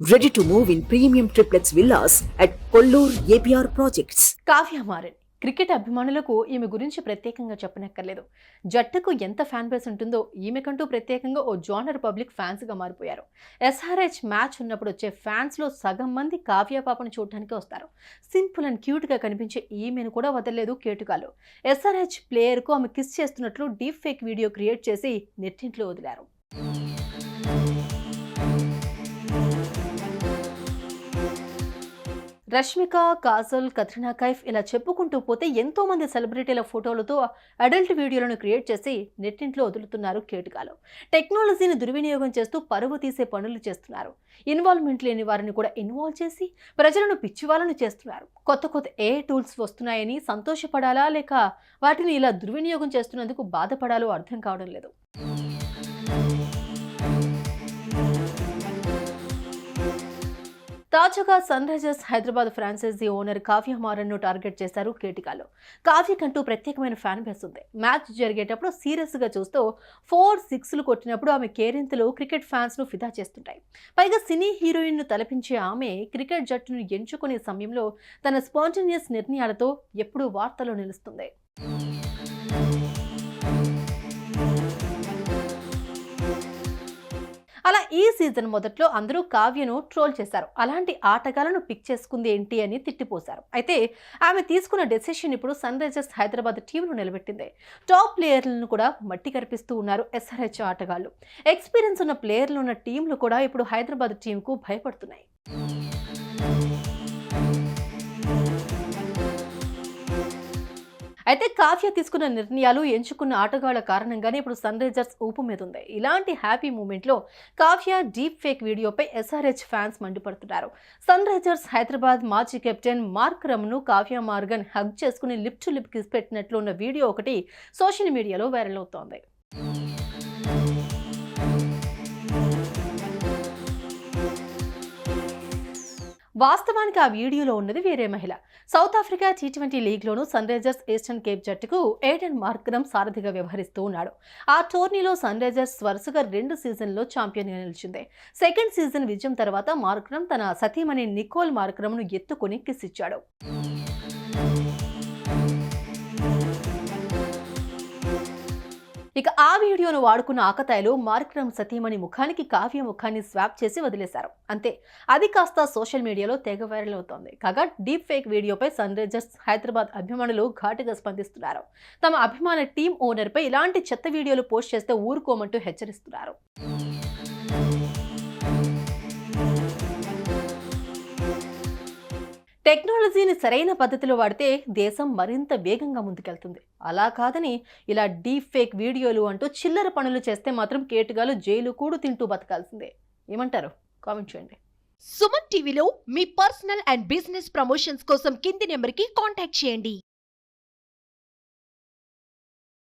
Ready to move in premium triplex villas at Kollur APR Projects. Kavya Maran cricket అభిమానులకు ఈమె గురించి ప్రత్యేకంగా చెప్పనక్కర్లేదు. జట్టుకు ఎంత ఫ్యాన్ బేస్ ఉంటుందో ఈమెకంటూ ప్రత్యేకంగా ఓ జోనర్ పబ్లిక్ ఫ్యాన్స్గా మారిపోయారు. ఎస్ఆర్హెచ్ మ్యాచ్ ఉన్నప్పుడు వచ్చే ఫ్యాన్స్లో సగం మంది కావ్య పాపను చూడటానికి వస్తారు. సింపుల్ అండ్ క్యూట్గా కనిపించే ఈమెను కూడా వదలలేదు కేటుగాలు. ఎస్ఆర్హెచ్ ప్లేయర్కు ఆమె కిస్ చేస్తున్నట్లు డీప్ ఫేక్ వీడియో క్రియేట్ చేసి నెట్టింట్లో వదిలారు. రష్మిక, కాజల్, కత్రినా కైఫ్ ఇలా చెప్పుకుంటూ పోతే ఎంతో మంది సెలబ్రిటీల ఫోటోలతో అడల్ట్ వీడియోలను క్రియేట్ చేసి నెట్టింట్లో వదులుతున్నారు కేటుగాలు. టెక్నాలజీని దుర్వినియోగం చేస్తూ పరువు తీసే పనులు చేస్తున్నారు. ఇన్వాల్వ్మెంట్ లేని వారిని కూడా ఇన్వాల్వ్ చేసి ప్రజలను పిచ్చివాళ్ళను చేస్తున్నారు. కొత్త కొత్త టూల్స్ వస్తున్నాయని సంతోషపడాలా లేక వాటిని ఇలా దుర్వినియోగం చేస్తున్నందుకు బాధపడాలో అర్థం కావడం లేదు. తాజాగా sun Risers Hyderabad franchise owner Kavya Maran ను టార్గెట్ చేశారు కేటికాలు. కావ్యకంటూ ప్రత్యేకమైన ఫ్యాన్ బేస్ ఉంది. మ్యాచ్ జరిగేటప్పుడు సీరియస్ గా చూస్తూ 4 6లు కొట్టినప్పుడు ఆమె కేరింతలు క్రికెట్ ఫ్యాన్స్ ను ఫిదా చేస్తుంటాయి. పైగా సినీ హీరోయిన్ ను తలపించే ఆమె క్రికెట్ జట్టును ఎంచుకునే సమయంలో తన స్పాంటేనియస్ నిర్ణయాలతో ఎప్పుడూ వార్తల్లో నిలుస్తుంది. అలా ఈ సీజన్ మొదట్లో అందరూ కావ్యను ట్రోల్ చేశారు. అలాంటి ఆటగాళ్లను పిక్ చేసుకుంది ఏంటి అని తిట్టిపోశారు. అయితే ఆమె తీసుకున్న డెసిషన్ ఇప్పుడు సన్ రైజర్స్ హైదరాబాద్ టీంను నిలబెట్టింది. టాప్ ప్లేయర్లను కూడా మట్టి కనిపిస్తూ ఉన్నారు ఎస్ఆర్హెచ్ ఆటగాళ్లు. ఎక్స్పీరియన్స్ ఉన్న ప్లేయర్లు ఉన్న టీంలు కూడా ఇప్పుడు హైదరాబాద్ టీంకు భయపడుతున్నాయి. అయితే కావ్య తీసుకున్న నిర్ణయాలు, ఎంచుకున్న ఆటగాళ్ల కారణంగానే ఇప్పుడు సన్ రైజర్స్ ఊపు మీద ఉంది. ఇలాంటి హ్యాపీ మూమెంట్లో కావ్య డీప్ ఫేక్ వీడియోపై ఎస్ఆర్హెచ్ ఫ్యాన్స్ మండిపడుతున్నారు. సన్ రైజర్స్ హైదరాబాద్ మాజీ కెప్టెన్ మార్క్ రమ్ను కావ్య మార్గన్ హగ్ చేసుకుని లిప్ టు లిప్ కిస్ పెట్టినట్లు ఉన్న వీడియో ఒకటి సోషల్ మీడియాలో వైరల్ అవుతోంది. వాస్తవానికి ఆ వీడియోలో ఉన్నది వేరే మహిళ. సౌత్ ఆఫ్రికా T20 లీగ్లోనూ సన్ రైజర్స్ ఈస్టర్న్ కేప్ జట్టుకు ఏడెన్ మార్క్రమ్ సారథిగా వ్యవహరిస్తూ ఉన్నాడు. ఆ టోర్నీలో సన్ రైజర్స్ వరుసగా 2 సీజన్లో ఛాంపియన్గా నిలిచింది. సెకండ్ సీజన్ విజయం తర్వాత మార్క్రమ్ తన సతీమణి నికోల్ మార్క్రమ్ను ఎత్తుకుని కిస్ ఇచ్చాడు. ఇక ఆ వీడియోను వాడుకున్న ఆకతాయిలు మార్క్రమ్ సతీమణి ముఖానికి కావ్య ముఖాన్ని స్వాప్ చేసి వదిలేశారు. అంతే, అది కాస్త సోషల్ మీడియాలో తెగ వైరల్ అవుతోంది. కాగా డీప్ ఫేక్ వీడియోపై సన్ రైజర్స్ హైదరాబాద్ అభిమానులు ఘాటుగా స్పందిస్తున్నారు. తమ అభిమాన టీం ఓనర్పై ఇలాంటి చెత్త వీడియోలు పోస్ట్ చేస్తే ఊరుకోమంటూ హెచ్చరిస్తున్నారు. టెక్నాలజీని సరైన పద్ధతిలో వాడితే దేశం మరింత వేగంగా ముందుకెళ్తుంది. అలా కాదని ఇలా డీప్ ఫేక్ వీడియోలు అంటూ చిల్లర పనులు చేస్తే మాత్రం కేటుగాలు జైలు కూడు తింటూ బతకాల్సిందే. ఏమంటారు? కామెంట్ చేయండి. సుమన్ టీవీలో మీ పర్సనల్ అండ్ బిజినెస్ ప్రమోషన్స్ కోసం కింది నెంబర్కి కాంటాక్ట్ చేయండి.